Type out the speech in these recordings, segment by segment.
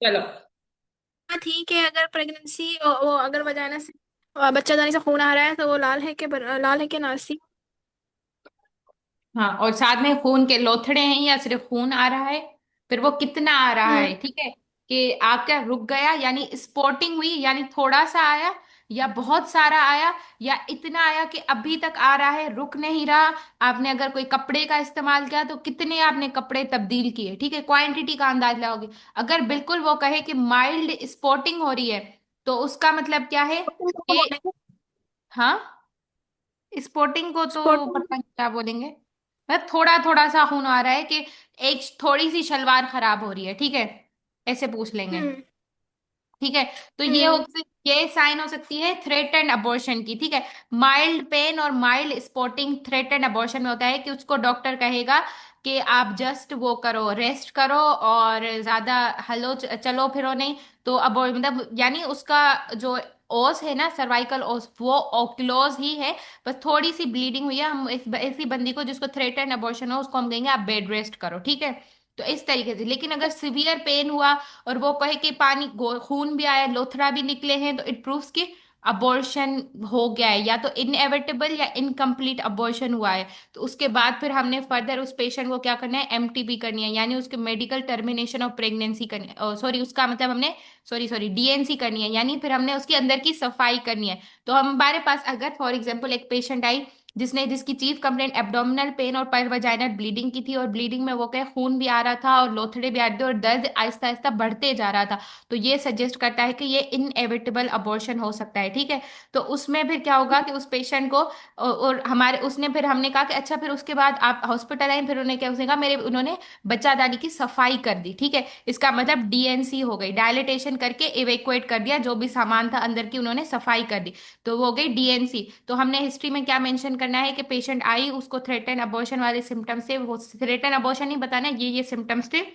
चलो। हाँ ठीक है, अगर प्रेगनेंसी वो अगर वजाना से बच्चा जाने से खून आ रहा है तो वो लाल है कि नासी। हाँ, और साथ में खून के लोथड़े हैं या सिर्फ खून आ रहा है, फिर वो कितना आ रहा हम्म। है, ठीक है। कि आप क्या रुक गया यानी स्पॉटिंग हुई यानी थोड़ा सा आया, या बहुत सारा आया, या इतना आया कि अभी तक आ रहा है रुक नहीं रहा। आपने अगर कोई कपड़े का इस्तेमाल किया तो कितने आपने कपड़े तब्दील किए, ठीक है, क्वांटिटी का अंदाज लगाओगे। अगर बिल्कुल वो कहे कि माइल्ड स्पॉटिंग हो रही है, तो उसका मतलब क्या है स्पोर्टिंग कि, बोलेंगे। हाँ, स्पोर्टिंग को तो स्पोर्टिंग। पता नहीं क्या बोलेंगे। मतलब थोड़ा थोड़ा सा खून आ रहा है कि एक थोड़ी सी शलवार खराब हो रही है, ठीक है, ऐसे पूछ लेंगे। हम्म। ठीक है। तो हम्म। ये साइन हो सकती है थ्रेट एंड अबॉर्शन की, ठीक है। माइल्ड पेन और mild spotting threat and abortion में होता है कि उसको डॉक्टर कहेगा कि आप जस्ट वो करो, रेस्ट करो, और ज्यादा हलो चलो फिरो नहीं। तो अब मतलब यानी उसका जो ओस है ना, सर्वाइकल ओस, वो क्लोज ही है, बस थोड़ी सी ब्लीडिंग हुई है। हम ऐसी बंदी को जिसको थ्रेट एंड अबॉर्शन हो उसको हम कहेंगे आप बेड रेस्ट करो, ठीक है। तो इस तरीके से। लेकिन अगर सिवियर पेन हुआ और वो कहे कि खून भी आया, लोथड़ा भी निकले हैं, तो इट प्रूव्स कि अबॉर्शन हो गया है, या तो इनएविटेबल या इनकम्प्लीट अबॉर्शन हुआ है। तो उसके बाद फिर हमने फर्दर उस पेशेंट को क्या करना है, एमटीबी करनी है, यानी उसके मेडिकल टर्मिनेशन ऑफ प्रेगनेंसी करनी, सॉरी उसका मतलब हमने, सॉरी सॉरी डीएनसी करनी है, यानी फिर हमने उसके अंदर की सफाई करनी है। तो हमारे पास अगर फॉर एग्जाम्पल एक पेशेंट आई जिसकी चीफ कंप्लेंट एब्डोमिनल पेन और परवजाइनल ब्लीडिंग की थी, और ब्लीडिंग में वो क्या खून भी आ रहा था और लोथड़े भी आ रहे थे और दर्द आहिस्ता आहिस्ता बढ़ते जा रहा था, तो ये सजेस्ट करता है कि ये इनएविटेबल अबॉर्शन हो सकता है, ठीक है। तो उसमें फिर क्या होगा कि उस पेशेंट को और हमारे उसने फिर हमने कहा कि अच्छा, फिर उसके बाद आप हॉस्पिटल आए, फिर उन्हें क्या, उसने कहा मेरे उन्होंने बच्चादानी की सफाई कर दी, ठीक है। इसका मतलब डीएनसी हो गई, डायलिटेशन करके इवेक्युएट कर दिया, जो भी सामान था अंदर की उन्होंने सफाई कर दी, तो वो हो गई डीएनसी। तो हमने हिस्ट्री में क्या मेंशन करना है कि पेशेंट आई, उसको थ्रेटन अबॉर्शन वाले सिम्टम्स थे, वो थ्रेटन अबॉर्शन नहीं बताना है, ये सिम्टम्स थे।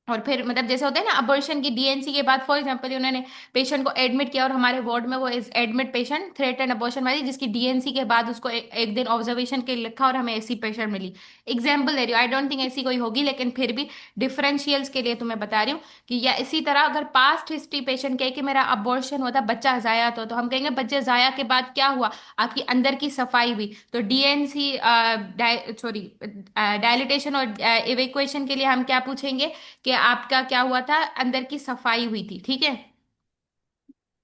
और फिर मतलब जैसे होते हैं ना अबॉर्शन की डीएनसी के बाद, फॉर एग्जांपल उन्होंने पेशेंट को एडमिट किया और हमारे वार्ड में वो is admit patient threaten abortion वाली, जिसकी डीएनसी के बाद उसको एक दिन ऑब्जर्वेशन के लिए लिखा और हमें ऐसी पेशेंट मिली। एग्जाम्पल दे रही हूँ, आई डोंट थिंक ऐसी कोई होगी, लेकिन फिर भी डिफरेंशियल्स के लिए तुम्हें बता रही हूँ कि, या इसी तरह अगर पास्ट हिस्ट्री पेशेंट कहे कि मेरा अबॉर्शन हुआ था, बच्चा जाया, तो हम कहेंगे बच्चे जाया के बाद क्या हुआ, आपकी अंदर की सफाई हुई, तो डीएनसी, सॉरी डायलिटेशन और इवेक्युएशन के लिए हम क्या पूछेंगे कि आपका क्या हुआ था, अंदर की सफाई हुई थी, ठीक है।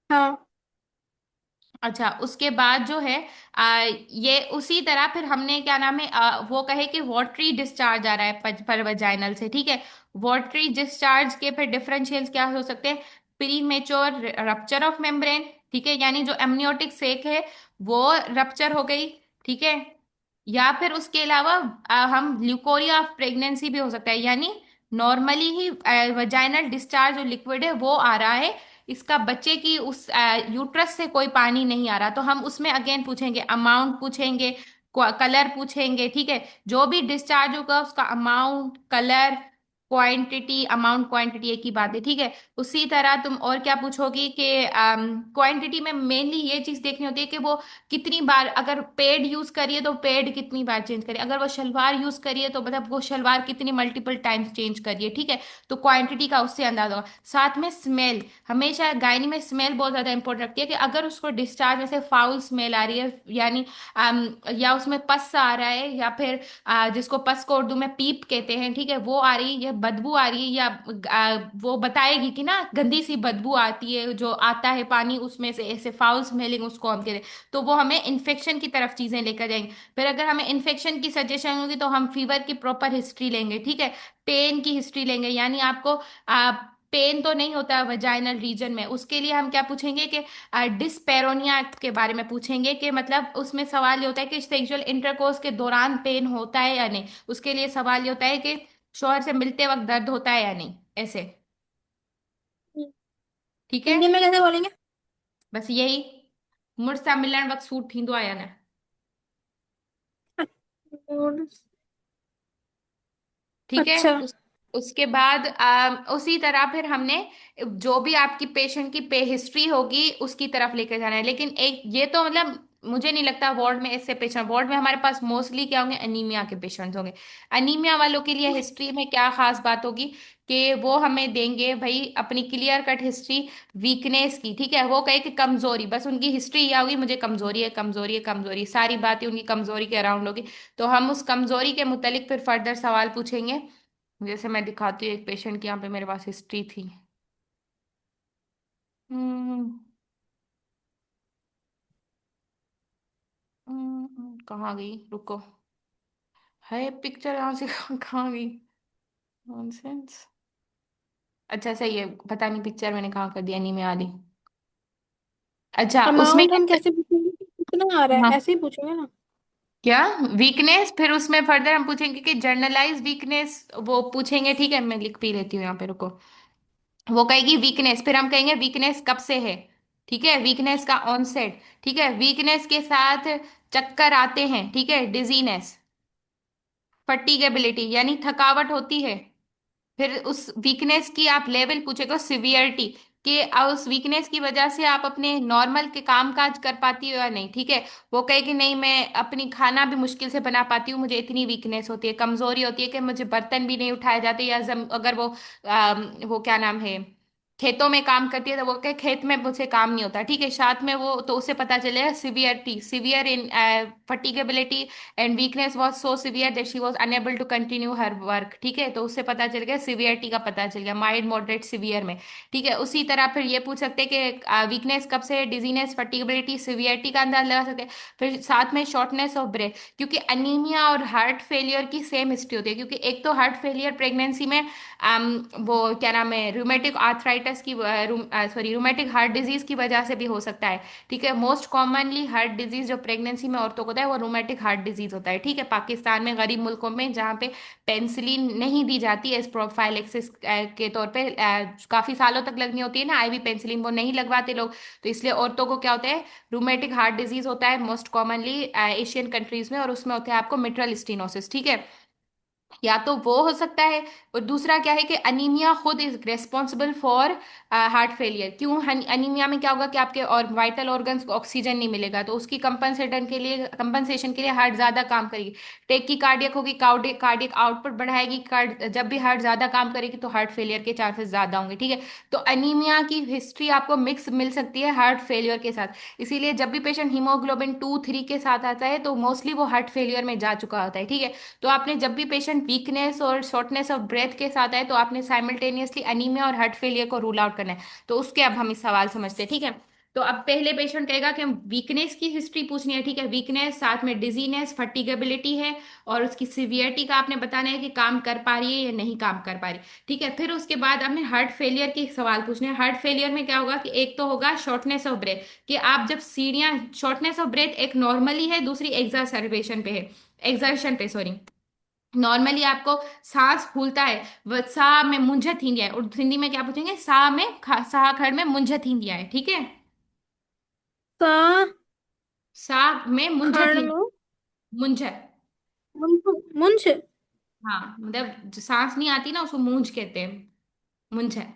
हाँ। अच्छा, उसके बाद जो है ये उसी तरह फिर हमने क्या नाम है, वो कहे कि वाटरी डिस्चार्ज आ रहा है पर वजाइनल से, ठीक है। वाटरी डिस्चार्ज के फिर डिफरेंशियल्स क्या हो सकते हैं, pre mature rupture of membrane, ठीक है, यानी जो एमनियोटिक सेक है वो रप्चर हो गई, ठीक है। या फिर उसके अलावा हम ल्यूकोरिया ऑफ प्रेगनेंसी भी हो सकता है, यानी नॉर्मली ही वजाइनल डिस्चार्ज जो लिक्विड है वो आ रहा है, इसका बच्चे की उस यूट्रस से कोई पानी नहीं आ रहा, तो हम उसमें अगेन पूछेंगे, अमाउंट पूछेंगे, कलर पूछेंगे, ठीक है। जो भी डिस्चार्ज होगा उसका amount, colour, quantity, amount quantity एक ही बात है, ठीक है। उसी तरह तुम और क्या पूछोगी कि क्वांटिटी में मेनली ये चीज देखनी होती है कि वो कितनी बार, अगर पेड यूज करिए तो पेड कितनी बार चेंज करिए, अगर वो शलवार यूज करिए तो मतलब वो शलवार कितनी मल्टीपल टाइम्स चेंज करिए, ठीक है। तो क्वांटिटी का उससे अंदाजा होगा। साथ में स्मेल, हमेशा गायनी में स्मेल बहुत ज्यादा इंपॉर्टेंट रखती है कि अगर उसको डिस्चार्ज में से फाउल स्मेल आ रही है, यानी या उसमें पस आ रहा है, या फिर जिसको पस को उर्दू में पीप कहते हैं, ठीक है, वो आ रही है, या बदबू आ रही है, या वो बताएगी कि ना गंदी सी बदबू आती है, जो आता है पानी उसमें से ऐसे फाउल स्मेलिंग, उसको हम कहते हैं, तो वो हमें इन्फेक्शन की तरफ चीजें लेकर जाएंगे। फिर अगर हमें इन्फेक्शन की सजेशन होगी तो हम फीवर की प्रॉपर हिस्ट्री लेंगे, ठीक है। पेन की हिस्ट्री लेंगे, यानी आपको पेन तो नहीं होता वजाइनल रीजन में, उसके लिए हम क्या पूछेंगे कि डिस्पेरोनिया के बारे में पूछेंगे, कि मतलब उसमें सवाल ये होता है कि सेक्सुअल इंटरकोर्स के दौरान पेन होता है या नहीं, उसके लिए सवाल ये होता है कि शौहर से मिलते वक्त दर्द होता है या नहीं, ऐसे, ठीक है। हिंदी में कैसे बोलेंगे? बस यही, मुड़सा मिलण वक्त सूट थींदो आहे या न, और- ठीक है। अच्छा। उसके बाद उसी तरह फिर हमने जो भी आपकी पेशेंट की पे हिस्ट्री होगी उसकी तरफ लेकर जाना है, लेकिन एक ये तो मतलब मुझे नहीं लगता वार्ड में ऐसे पेशेंट, वार्ड में हमारे पास मोस्टली क्या होंगे, अनीमिया के पेशेंट्स होंगे। अनीमिया वालों के लिए हिस्ट्री में क्या खास बात होगी कि वो हमें देंगे भाई अपनी क्लियर कट हिस्ट्री वीकनेस की, ठीक है। वो कहे कि कमजोरी, बस उनकी हिस्ट्री यह होगी, मुझे कमजोरी है, कमजोरी है, कमजोरी, सारी बातें उनकी कमजोरी के अराउंड होगी। तो हम उस कमजोरी के मुतालिक फिर फर्दर सवाल पूछेंगे। जैसे मैं दिखाती हूँ एक पेशेंट की, यहाँ पे मेरे पास हिस्ट्री थी। हम्म कहाँ गई, रुको, है पिक्चर यहाँ से कहाँ गई, नॉनसेंस। अच्छा सही है, पता नहीं पिक्चर मैंने कहाँ कर दिया, नहीं में आ रही। अच्छा उसमें अमाउंट हम क्या, कैसे पूछेंगे, कितना आ रहा है हाँ ऐसे ही पूछेंगे ना। क्या, वीकनेस, फिर उसमें फर्दर हम पूछेंगे कि जर्नलाइज वीकनेस, वो पूछेंगे, ठीक है। मैं लिख भी लेती हूँ यहाँ पे, रुको। वो कहेगी वीकनेस, फिर हम कहेंगे वीकनेस कब से है, ठीक है, वीकनेस का ऑनसेट, ठीक है। वीकनेस के साथ चक्कर आते हैं, ठीक है, डिजीनेस, फटीगेबिलिटी यानी थकावट होती है। फिर उस वीकनेस की आप लेवल पूछेगा, सिवियरिटी, कि उस वीकनेस की वजह से आप अपने नॉर्मल के काम काज कर पाती हो या नहीं, ठीक है। वो कहे कि नहीं, मैं अपनी खाना भी मुश्किल से बना पाती हूँ, मुझे इतनी वीकनेस होती है, कमजोरी होती है कि मुझे बर्तन भी नहीं उठाए जाते, या अगर वो वो क्या नाम है, खेतों में काम करती है तो वो कहे खेत में मुझे काम नहीं होता, ठीक है। साथ में वो तो उसे पता चलेगा severity, severe in fatigability and weakness was so severe that she was unable to continue her work, ठीक है। तो उससे पता चल गया सिवियरिटी का, पता चल गया माइल्ड मॉडरेट सिवियर में, ठीक है। उसी तरह फिर ये पूछ सकते हैं कि वीकनेस कब से, डिजीनेस, फटीगेबिलिटी, सिवियरिटी का अंदाज लगा सकते हैं। फिर साथ में शॉर्टनेस ऑफ ब्रेथ, क्योंकि अनीमिया और हार्ट फेलियर की सेम हिस्ट्री होती है, क्योंकि एक तो हार्ट फेलियर प्रेगनेंसी में वो क्या नाम है, रूमेटिक आर्थराइटिस की, सॉरी रूमेटिक हार्ट डिजीज की वजह से भी हो सकता है, ठीक है। मोस्ट कॉमनली हार्ट डिजीज जो प्रेगनेंसी में औरतों को होता है वो रूमेटिक हार्ट डिजीज होता है, ठीक है। पाकिस्तान में, गरीब मुल्कों में जहाँ पे पेंसिलिन नहीं दी जाती है इस प्रोफाइलेक्सिस के तौर पे, काफी सालों तक लगनी होती है ना आईवी पेंसिलिन, वो नहीं लगवाते लोग, तो इसलिए औरतों को क्या होता है, रूमेटिक हार्ट डिजीज होता है मोस्ट कॉमनली एशियन कंट्रीज में, और उसमें होता है आपको मिट्रल स्टीनोसिस, ठीक है। या तो वो हो सकता है, और दूसरा क्या है कि अनीमिया खुद is responsible for heart failure. क्यों, अनीमिया में क्या होगा कि आपके और वाइटल ऑर्गन्स को ऑक्सीजन नहीं मिलेगा, तो उसकी कंपनसेशन के लिए हार्ट ज्यादा काम करेगी, टेक की कार्डियक होगी, कार्डियक आउटपुट बढ़ाएगी, जब भी हार्ट ज्यादा काम करेगी तो हार्ट फेलियर के चांसेस ज्यादा होंगे, ठीक है। तो अनीमिया की हिस्ट्री आपको मिक्स मिल सकती है हार्ट फेलियर के साथ, इसीलिए जब भी पेशेंट हीमोग्लोबिन 2-3 के साथ आता है तो मोस्टली वो हार्ट फेलियर में जा चुका होता है, ठीक है। तो आपने जब भी पेशेंट वीकनेस और शॉर्टनेस ऑफ ब्रेथ के साथ आए तो आपने साइमल्टेनियसली अनीमिया और हार्ट फेलियर को रूल आउट करना है। तो उसके अब हम इस सवाल समझते हैं, ठीक है। तो अब पहले पेशेंट कहेगा कि हम वीकनेस की हिस्ट्री पूछनी है, ठीक है, वीकनेस साथ में डिजीनेस, फटीगेबिलिटी है, और उसकी सिवियरिटी का आपने बताना है कि काम कर पा रही है या नहीं काम कर पा रही, ठीक है। फिर उसके बाद आपने हार्ट फेलियर के सवाल पूछने हैं। हार्ट फेलियर में क्या होगा कि एक तो होगा शॉर्टनेस ऑफ ब्रेथ, कि आप जब सीढ़ियां, शॉर्टनेस ऑफ ब्रेथ एक नॉर्मली है, दूसरी एग्जर्शन पे है, एग्जर्शन पे सॉरी। नॉर्मली आपको सांस फूलता है, वह सा में मुंझ थींदिया है, और हिंदी में क्या पूछेंगे, सा में सा खड़ में मुंझ थींदिया है, ठीक है। सा सा में मुंझ खड़ थी, में मुंझ, मुंज। हाँ मतलब जो सांस नहीं आती ना उसको मूंझ कहते हैं, मुंझ है।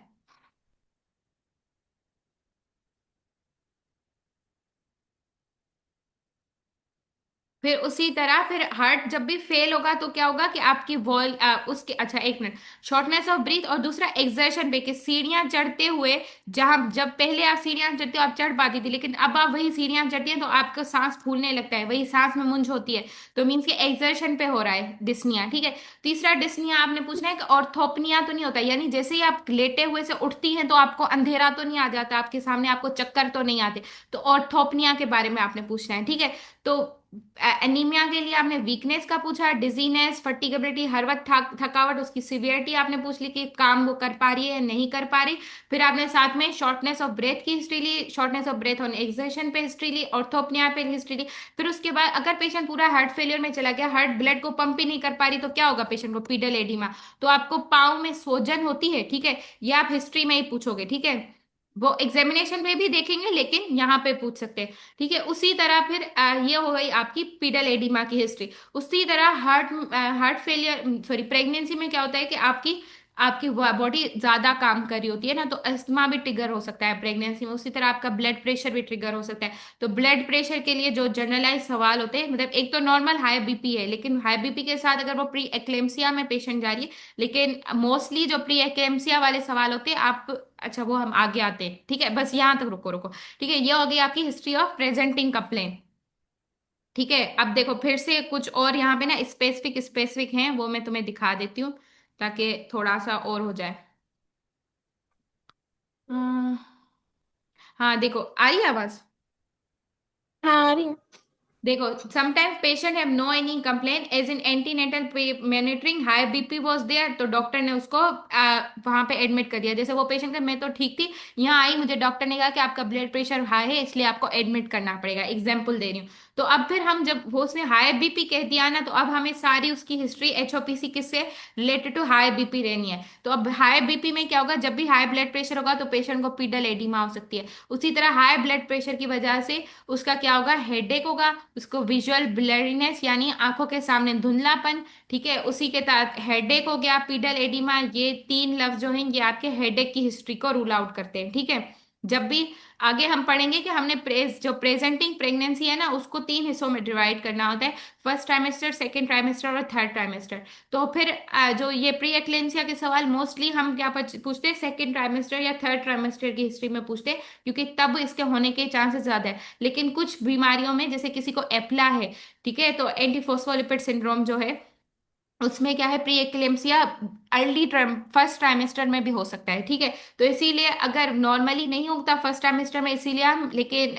फिर उसी तरह फिर हार्ट जब भी फेल होगा तो क्या होगा कि आपकी वॉल उसके, अच्छा एक मिनट, शॉर्टनेस ऑफ ब्रीथ, और दूसरा एक्सर्शन पे, कि सीढ़ियां चढ़ते हुए, जहां जब पहले आप सीढ़ियां चढ़ते हो आप चढ़ पाती थी, लेकिन अब आप वही सीढ़ियां चढ़ती हैं तो आपका सांस फूलने लगता है, वही सांस में मुंज होती है, तो मीन्स कि एक्सर्शन पे हो रहा है डिस्निया, ठीक है। तीसरा डिस्निया आपने पूछना है कि ऑर्थोपनिया तो नहीं होता, यानी जैसे ही आप लेटे हुए से उठती हैं तो आपको अंधेरा तो नहीं आ जाता आपके सामने, आपको चक्कर तो नहीं आते, तो ऑर्थोपनिया के बारे में आपने पूछना है, ठीक है। तो एनीमिया के लिए आपने वीकनेस का पूछा, डिजीनेस, फटीगेबिलिटी, हर वक्त थकावट, उसकी सिवियरिटी आपने पूछ ली कि काम वो कर पा रही है या नहीं कर पा रही। फिर आपने साथ में शॉर्टनेस ऑफ ब्रेथ की हिस्ट्री ली, shortness of breath on exertion पे हिस्ट्री ली, ऑर्थोपनिया पे हिस्ट्री ली। फिर उसके बाद अगर पेशेंट पूरा हार्ट फेलियर में चला गया, हार्ट ब्लड को पंप ही नहीं कर पा रही, तो क्या होगा पेशेंट को, पीडल एडिमा, तो आपको पाँव में सोजन होती है, ठीक है। ये आप हिस्ट्री में ही पूछोगे, ठीक है, वो एग्जामिनेशन में भी देखेंगे लेकिन यहाँ पे पूछ सकते हैं, ठीक है। उसी तरह फिर ये हो गई आपकी पीडल एडिमा की हिस्ट्री। उसी तरह हार्ट फेलियर, सॉरी प्रेगनेंसी में क्या होता है कि आपकी आपकी बॉडी ज्यादा काम कर रही होती है ना, तो अस्थमा भी ट्रिगर हो सकता है प्रेगनेंसी में। उसी तरह आपका ब्लड प्रेशर भी ट्रिगर हो सकता है। तो ब्लड प्रेशर के लिए जो जनरलाइज सवाल होते हैं, मतलब एक तो नॉर्मल हाई बीपी है, लेकिन हाई बीपी के साथ अगर वो प्री एक्लेम्सिया में पेशेंट जा रही है, लेकिन मोस्टली जो प्री एक्लेम्सिया वाले सवाल होते हैं आप, अच्छा वो हम आगे आते हैं, ठीक है, बस यहाँ तक रुको रुको। ठीक है, ये हो गई आपकी हिस्ट्री ऑफ प्रेजेंटिंग कंप्लेन। ठीक है, अब देखो फिर से कुछ और यहाँ पे ना स्पेसिफिक स्पेसिफिक हैं, वो मैं तुम्हें दिखा देती हूँ ताकि थोड़ा सा और हो जाए। अम, हाँ देखो, आ रही है आवाज? हाँ आ रही है। देखो, sometimes patient have no any complain as in antenatal monitoring high BP was there, तो डॉक्टर ने उसको वहां पे एडमिट कर दिया। जैसे वो पेशेंट का मैं तो ठीक थी, यहाँ आई, मुझे डॉक्टर ने कहा कि आपका ब्लड प्रेशर हाई है इसलिए आपको एडमिट करना पड़ेगा, एग्जाम्पल दे रही हूँ। तो अब फिर हम जब वो उसने हाई बीपी कह दिया ना, तो अब हमें सारी उसकी हिस्ट्री एचओपीसी किससे रिलेटेड टू हाई बीपी रहनी है। तो अब हाई बीपी में क्या होगा, जब भी हाई ब्लड प्रेशर होगा तो पेशेंट को पीडल एडिमा हो सकती है। उसी तरह हाई ब्लड प्रेशर की वजह से उसका क्या होगा, हेडेक होगा, उसको विजुअल ब्लरिनेस यानी आंखों के सामने धुंधलापन। ठीक है, उसी के तहत हेडेक हो गया, पीडल एडिमा, ये तीन लफ्ज जो हैं ये आपके हेडेक की हिस्ट्री को रूल आउट करते हैं। ठीक है, जब भी आगे हम पढ़ेंगे कि हमने जो प्रेजेंटिंग प्रेगनेंसी है ना उसको तीन हिस्सों में डिवाइड करना होता है, फर्स्ट ट्राइमेस्टर, सेकेंड ट्राइमेस्टर और थर्ड ट्राइमेस्टर। तो फिर जो ये प्री एक्लेंसिया के सवाल मोस्टली हम क्या पूछते हैं, सेकेंड ट्राइमेस्टर या थर्ड ट्राइमेस्टर की हिस्ट्री में पूछते हैं, क्योंकि तब इसके होने के चांसेस ज्यादा है। लेकिन कुछ बीमारियों में जैसे किसी को एप्ला है, ठीक है, तो एंटीफोस्फोलिपिड सिंड्रोम जो है उसमें क्या है, pre eclampsia early first trimester में भी हो सकता है। ठीक है, तो इसीलिए अगर नॉर्मली नहीं होता फर्स्ट ट्राइमेस्टर में, इसीलिए हम, लेकिन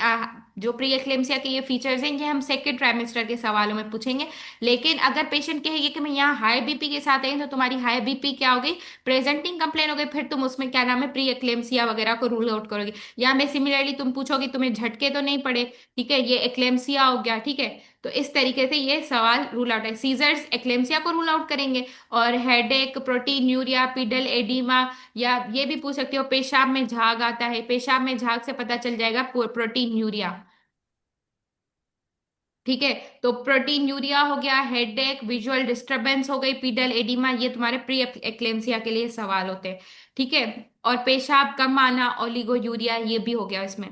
जो प्री एक्लेम्सिया के ये फीचर्स हैं ये हम सेकेंड ट्राइमेस्टर के सवालों में पूछेंगे। लेकिन अगर पेशेंट कहेगी कि मैं यहाँ हाई बीपी के साथ आई हूं, तो तुम्हारी हाई बीपी क्या हो गई, प्रेजेंटिंग कंप्लेन हो गई, फिर तुम उसमें क्या नाम है, प्री एक्लेम्सिया वगैरह को रूल आउट करोगे। या मैं सिमिलरली तुम पूछोगे तुम्हें झटके तो नहीं पड़े, ठीक है, ये एक्लेम्सिया हो गया। ठीक है, तो इस तरीके से ये सवाल रूल आउट है, सीजर्स एक्लेम्सिया को रूल आउट करेंगे। और headache, protein urea, pedal oedema, या ये भी पूछ सकते हो पेशाब में झाग आता है, पेशाब में झाग से पता चल जाएगा प्रोटीन यूरिया। ठीक है, तो प्रोटीन यूरिया हो गया, हेडेक, विजुअल डिस्टरबेंस हो गई, पीडल एडिमा, ये तुम्हारे प्री एक्लेम्सिया के लिए सवाल होते हैं। ठीक है, और पेशाब कम आना, ओलिगो यूरिया, ये भी हो गया इसमें।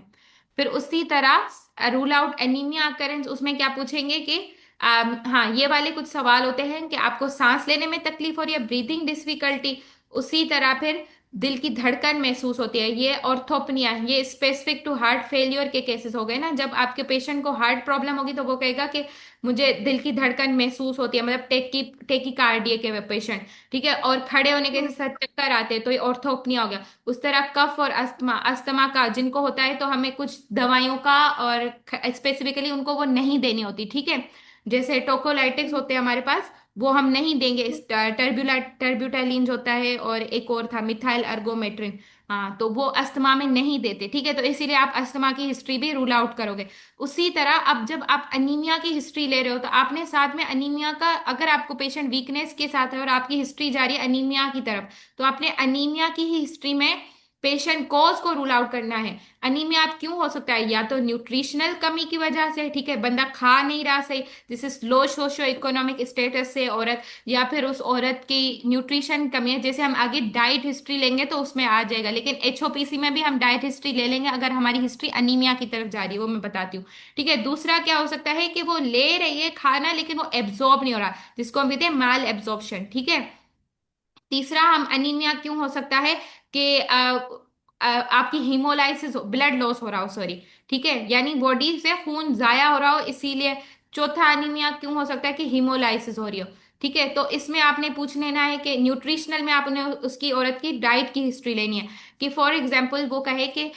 फिर उसी तरह रूल आउट एनीमिया अकरेंस, उसमें क्या पूछेंगे कि हाँ ये वाले कुछ सवाल होते हैं कि आपको सांस लेने में तकलीफ हो रही है, ब्रीदिंग डिफिकल्टी। उसी तरह फिर दिल की धड़कन महसूस होती है, ये ऑर्थोपनिया, ये स्पेसिफिक टू हार्ट फेलियर के केसेस हो गए ना, जब आपके पेशेंट को हार्ट प्रॉब्लम होगी तो वो कहेगा कि मुझे दिल की धड़कन महसूस होती है, मतलब टेकी कार्डियक है पेशेंट। ठीक है, और खड़े होने के साथ चक्कर आते हैं तो ये ऑर्थोपनिया हो गया। उस तरह कफ और अस्थमा, अस्थमा का जिनको होता है तो हमें कुछ दवाइयों का और स्पेसिफिकली उनको वो नहीं देनी होती। ठीक है, जैसे टोकोलाइटिक्स होते हैं हमारे पास, वो हम नहीं देंगे। इस टर्ब्यूटैलिन होता है, और एक और था मिथाइल अर्गोमेट्रिन, हाँ, तो वो अस्थमा में नहीं देते। ठीक है, तो इसीलिए आप अस्थमा की हिस्ट्री भी रूल आउट करोगे। उसी तरह अब जब आप अनीमिया की हिस्ट्री ले रहे हो, तो आपने साथ में अनीमिया का, अगर आपको पेशेंट वीकनेस के साथ है और आपकी हिस्ट्री जा रही है अनीमिया की तरफ, तो आपने अनीमिया की ही हिस्ट्री में पेशेंट कॉज को रूल आउट करना है। अनीमिया आप क्यों हो सकता है, या तो न्यूट्रिशनल कमी की वजह से, ठीक है, बंदा खा नहीं रहा सही, जैसे लो सोशो इकोनॉमिक स्टेटस से औरत, या फिर उस औरत की न्यूट्रिशन कमी है, जैसे हम आगे डाइट हिस्ट्री लेंगे तो उसमें आ जाएगा। लेकिन एचओपीसी में भी हम डाइट हिस्ट्री ले लेंगे अगर हमारी हिस्ट्री अनीमिया की तरफ जा रही है, वो मैं बताती हूँ। ठीक है, दूसरा क्या हो सकता है कि वो ले रही है खाना लेकिन वो एब्जॉर्ब नहीं हो रहा, जिसको हम कहते हैं माल एब्जॉर्प्शन। ठीक है, तीसरा हम अनीमिया क्यों हो सकता है कि आपकी हीमोलाइसिस, ब्लड लॉस हो रहा हो, सॉरी, ठीक है, यानी बॉडी से खून जाया हो रहा हो, इसीलिए। चौथा अनीमिया क्यों हो सकता है कि हीमोलाइसिस हो रही हो। ठीक है, तो इसमें आपने पूछ लेना है कि न्यूट्रिशनल में आपने उसकी औरत की डाइट की हिस्ट्री लेनी है, कि फॉर एग्जांपल वो कहे कि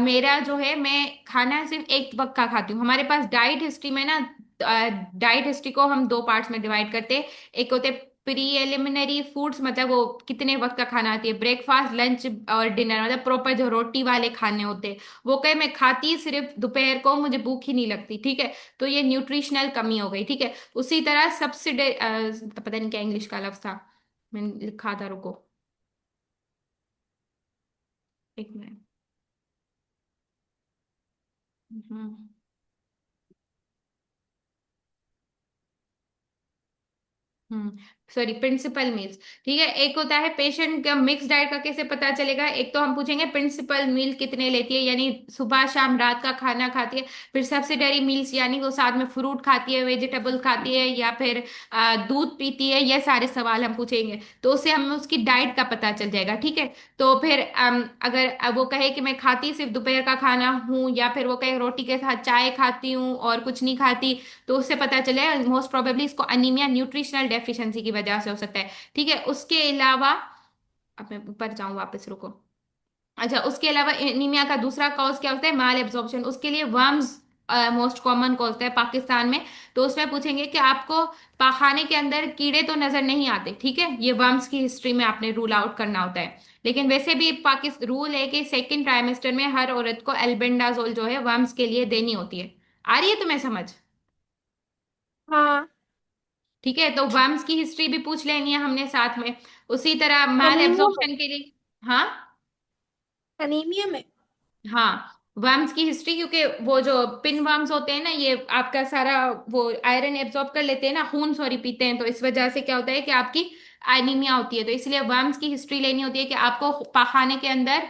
मेरा जो है मैं खाना सिर्फ एक वक्त का खाती हूँ। हमारे पास डाइट हिस्ट्री में ना, डाइट हिस्ट्री को हम दो पार्ट्स में डिवाइड करते हैं। एक होते प्री एलिमिनरी फूड्स, मतलब वो कितने वक्त का खाना आती है, ब्रेकफास्ट, लंच और डिनर, मतलब प्रॉपर जो रोटी वाले खाने होते हैं। वो कहे मैं खाती सिर्फ दोपहर को, मुझे भूख ही नहीं लगती। ठीक है, तो ये न्यूट्रिशनल कमी हो गई। ठीक है, उसी तरह सब्सिडे, पता नहीं क्या इंग्लिश का लफ्ज था, मैंने लिखा था, रुको एक मिनट। हम्म हम्म सॉरी, प्रिंसिपल मील्स। ठीक है, एक होता है पेशेंट का मिक्स डाइट का कैसे पता चलेगा। एक तो हम पूछेंगे प्रिंसिपल मील कितने लेती है, यानी सुबह शाम रात का खाना खाती है। फिर सब्सिडरी मील्स यानी वो साथ में फ्रूट खाती है, वेजिटेबल खाती है, या फिर दूध पीती है। ये सारे सवाल हम पूछेंगे, तो उससे हमें उसकी डाइट का पता चल जाएगा। ठीक है, तो फिर अगर वो कहे कि मैं खाती सिर्फ दोपहर का खाना हूँ, या फिर वो कहे रोटी के साथ चाय खाती हूँ और कुछ नहीं खाती, तो उससे पता चले मोस्ट प्रोबेबली इसको अनीमिया न्यूट्रिशनल डेफिशिएंसी की वजह से हो सकता है। ठीक है, उसके अलावा, अब मैं ऊपर जाऊं, वापस रुको। अच्छा, उसके अलावा एनीमिया का दूसरा कॉज क्या होता है, माल एब्जॉर्प्शन। उसके लिए वर्म्स मोस्ट कॉमन कॉज होता है पाकिस्तान में। तो उसमें पूछेंगे कि आपको पाखाने के अंदर कीड़े तो नजर नहीं आते। ठीक है, ये वर्म्स की हिस्ट्री में आपने रूल आउट करना होता है। लेकिन वैसे भी पाकिस्तान रूल है कि सेकेंड ट्राइमेस्टर में हर औरत को एल्बेंडाजोल जो है वर्म्स के लिए देनी होती है। आ रही है तुम्हें समझ? हाँ। ठीक है, तो वर्म्स की हिस्ट्री भी पूछ लेनी है हमने साथ में। उसी तरह माल अनीमिया में। एब्जॉर्प्शन के लिए। हाँ। अनीमिया में। हाँ, वर्म्स की हिस्ट्री, क्योंकि वो जो पिन वर्म्स होते हैं ना, ये आपका सारा वो आयरन एब्जॉर्ब कर लेते हैं ना, खून सॉरी पीते हैं, तो इस वजह से क्या होता है कि आपकी एनीमिया होती है। तो इसलिए वर्म्स की हिस्ट्री लेनी होती है कि आपको पखाने के अंदर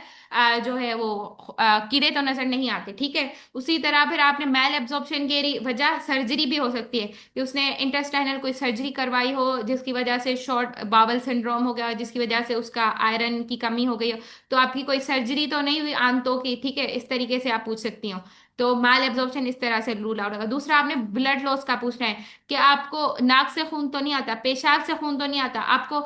जो है वो कीड़े तो नजर नहीं आते। ठीक है, उसी तरह फिर आपने मैल एब्जॉर्प्शन की वजह सर्जरी भी हो सकती है, कि उसने इंटेस्टाइनल कोई सर्जरी करवाई हो जिसकी वजह से शॉर्ट बावल सिंड्रोम हो गया, जिसकी वजह से उसका आयरन की कमी हो गई हो। तो आपकी कोई सर्जरी तो नहीं हुई आंतों की। ठीक है, इस तरीके से आप पूछ सकती हो। तो माल एब्जॉर्प्शन इस तरह से रूल आउट होगा। दूसरा आपने ब्लड लॉस का पूछना है, कि आपको नाक से खून तो नहीं आता, पेशाब से खून तो नहीं आता, आपको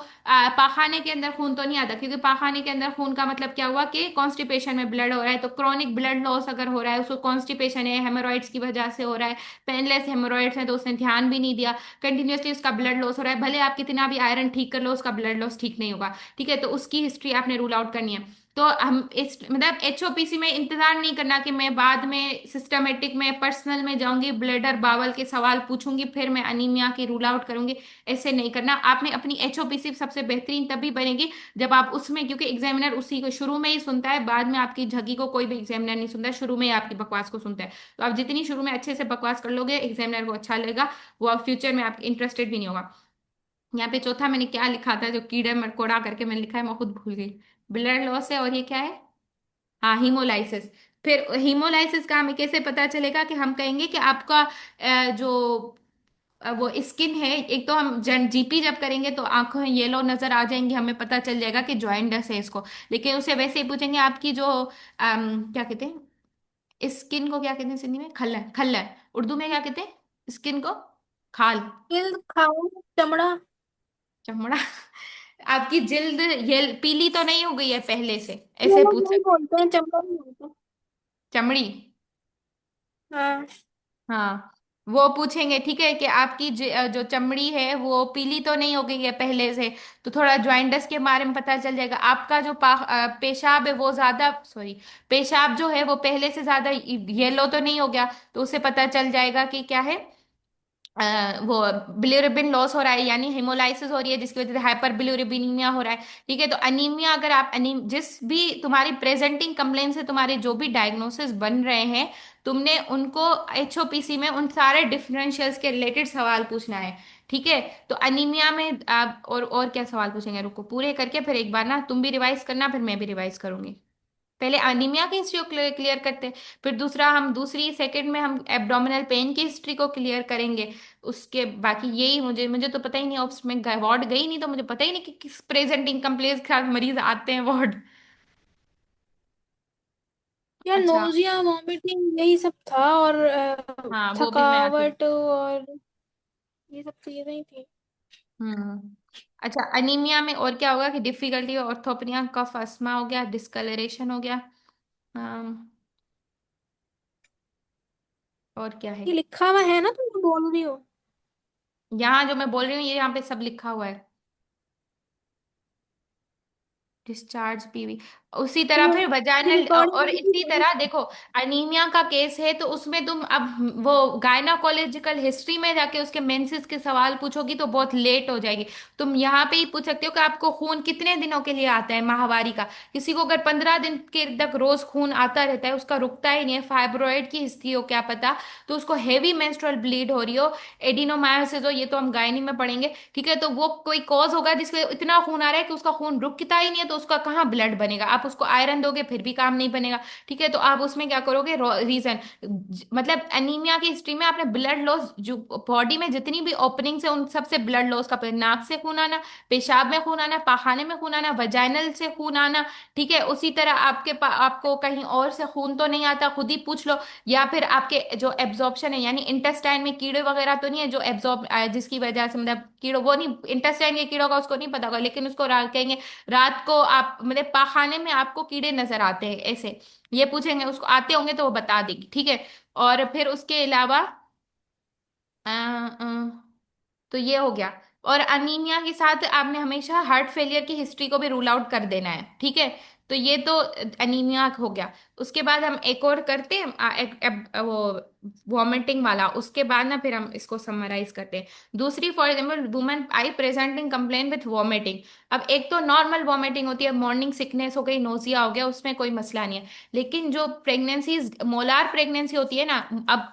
पाखाने के अंदर खून तो नहीं आता। क्योंकि पाखाने के अंदर खून का मतलब क्या हुआ कि कॉन्स्टिपेशन में ब्लड हो रहा है। तो क्रॉनिक ब्लड लॉस अगर हो रहा है, उसको कॉन्स्टिपेशन है, हेमोरॉइड्स की वजह से हो रहा है, पेनलेस हेमोरॉइड्स है, तो उसने ध्यान भी नहीं दिया, कंटिन्यूअसली उसका ब्लड लॉस हो रहा है, भले आप कितना भी आयरन ठीक कर लो उसका ब्लड लॉस ठीक नहीं होगा। ठीक है, तो उसकी हिस्ट्री आपने रूल आउट करनी है। तो हम इस मतलब एचओपीसी में इंतजार नहीं करना कि मैं बाद में सिस्टमेटिक में पर्सनल में जाऊंगी, ब्लडर बावल के सवाल पूछूंगी, फिर मैं अनीमिया की रूल आउट करूंगी। ऐसे नहीं करना आपने। अपनी एचओपीसी सबसे बेहतरीन तभी बनेगी जब आप उसमें, क्योंकि एग्जामिनर उसी को शुरू में ही सुनता है, बाद में आपकी झगी को कोई भी एग्जामिनर नहीं सुनता, शुरू में ही आपकी बकवास को सुनता है। तो आप जितनी शुरू में अच्छे से बकवास कर लोगे, एग्जामिनर को अच्छा लगेगा, वो आप फ्यूचर में आप इंटरेस्टेड भी नहीं होगा। यहाँ पे चौथा मैंने क्या लिखा था, जो कीड़े मकोड़ा करके मैंने लिखा है, मैं खुद भूल गई। ब्लड लॉस है, और ये क्या है? हाँ, हीमोलाइसिस। फिर हीमोलाइसिस का हमें कैसे पता चलेगा, कि हम कहेंगे कि आपका जो वो स्किन है, एक तो हम जन जीपी जब करेंगे तो आंखों येलो नजर आ जाएंगी, हमें पता चल जाएगा कि जॉइंडस है इसको। लेकिन उसे वैसे ही पूछेंगे, आपकी जो क्या कहते हैं स्किन को, क्या कहते हैं सिंधी में, खल्लर, खल्लर। उर्दू में क्या कहते हैं स्किन को? खाल। जिल्द, खाल, चमड़ा। चमड़ा। आपकी जिल्द ये पीली तो नहीं हो गई है पहले से, ये ऐसे लोग पूछ नहीं सकते। बोलते हैं, चमड़ा नहीं बोलते। चमड़ी। हाँ। हाँ, वो पूछेंगे। ठीक है, कि आपकी जो चमड़ी है वो पीली तो नहीं हो गई है पहले से। तो थोड़ा ज्वाइंटस के बारे में पता चल जाएगा। आपका जो पेशाब है वो ज्यादा, सॉरी, पेशाब जो है वो पहले से ज्यादा येलो तो नहीं हो गया। तो उसे पता चल जाएगा कि क्या है, वो बिलिरुबिन लॉस हो रहा है, यानी हेमोलाइसिस हो रही है, जिसकी वजह से हाइपर बिलिरुबिनीमिया हो रहा है। ठीक है, तो अनीमिया, अगर आप जिस भी तुम्हारी प्रेजेंटिंग कंप्लेन से तुम्हारे जो भी डायग्नोसिस बन रहे हैं, तुमने उनको एचओपीसी में उन सारे डिफरेंशियल्स के रिलेटेड सवाल पूछना है। ठीक है, तो अनीमिया में आप और क्या सवाल पूछेंगे, रुको पूरे करके फिर एक बार ना तुम भी रिवाइज करना, फिर मैं भी रिवाइज करूंगी। पहले अनीमिया की हिस्ट्री को क्लियर करते हैं, फिर दूसरा हम दूसरी सेकंड में हम एब्डोमिनल पेन की हिस्ट्री को क्लियर करेंगे। उसके बाकी यही, मुझे मुझे तो पता ही नहीं, ऑप्स में वार्ड गई नहीं, तो मुझे पता ही नहीं कि किस प्रेजेंटिंग कंप्लेंट्स के साथ मरीज आते हैं वार्ड। यार अच्छा। नोजिया, वॉमिटिंग, यही सब था, और हाँ, वो भी मैं आती। थकावट, और ये सब चीजें ही थी। हम्म। अच्छा, अनीमिया में और क्या होगा, कि डिफिकल्टी ऑर्थोपनिया, कफ अस्थमा हो गया, डिस्कलरेशन हो गया। और क्या है? ये लिखा हुआ है ना, तुम बोल रही हो? यहाँ जो मैं बोल रही हूँ, ये यहाँ पे सब लिखा हुआ है। Discharge PV. उसी तरह वो फिर वजाइनल, रिकॉर्डिंग और हुई थी इसी थोड़ी। तरह देखो, अनीमिया का केस है तो उसमें तुम अब वो गायनाकोलॉजिकल हिस्ट्री में जाके उसके मेंसेस के सवाल पूछोगी तो बहुत लेट हो जाएगी। तुम यहाँ पे ही पूछ सकते हो कि आपको खून कितने दिनों के लिए आता है माहवारी का। किसी को अगर 15 दिन के तक रोज खून आता रहता है, उसका रुकता ही नहीं है, फाइब्रॉइड की हिस्ट्री हो क्या पता, तो उसको हेवी मेंस्ट्रुअल ब्लीड हो रही हो, एडिनोमायोसिस हो, ये तो हम गायनी में पढ़ेंगे, ठीक है, तो वो कोई कॉज होगा जिसके इतना खून आ रहा है कि उसका खून रुकता ही नहीं है, तो उसका कहाँ ब्लड बनेगा। आप उसको आयरन दोगे फिर भी काम नहीं बनेगा, ठीक है, तो आप उसमें क्या करोगे, रीजन, मतलब एनीमिया की हिस्ट्री में आपने ब्लड लॉस, जो बॉडी में जितनी भी ओपनिंग है उन सबसे ब्लड लॉस का, नाक से खून आना, पेशाब में खून आना, पाखाने में खून आना, वजाइनल से खून आना, ठीक है, उसी तरह आपको कहीं और से खून तो नहीं आता, खुद ही पूछ लो। या फिर आपके जो एब्जॉर्प्शन है, यानी इंटेस्टाइन में कीड़े वगैरह तो नहीं है जो एब्जॉर्ब, जिसकी वजह से मतलब कीड़ों, वो नहीं, इंटेस्टाइन के कीड़ों का उसको नहीं पता होगा, लेकिन उसको कहेंगे रात को आप मतलब पाखाने में आपको कीड़े नजर आते हैं ऐसे, ये पूछेंगे, उसको आते होंगे तो वो बता देगी, ठीक है। और फिर उसके अलावा तो ये हो गया। और अनीमिया के साथ आपने हमेशा हार्ट फेलियर की हिस्ट्री को भी रूल आउट कर देना है, ठीक है। तो ये तो अनीमिया हो गया। उसके बाद हम एक और करते हैं वो वॉमिटिंग वाला, उसके बाद ना फिर हम इसको समराइज करते हैं। दूसरी, for example, women I presenting complain with vomiting. अब एक तो नॉर्मल वॉमिटिंग होती है, मॉर्निंग सिकनेस हो गई, नोजिया हो गया, उसमें कोई मसला नहीं है। लेकिन जो प्रेगनेंसी, मोलार प्रेगनेंसी होती है ना,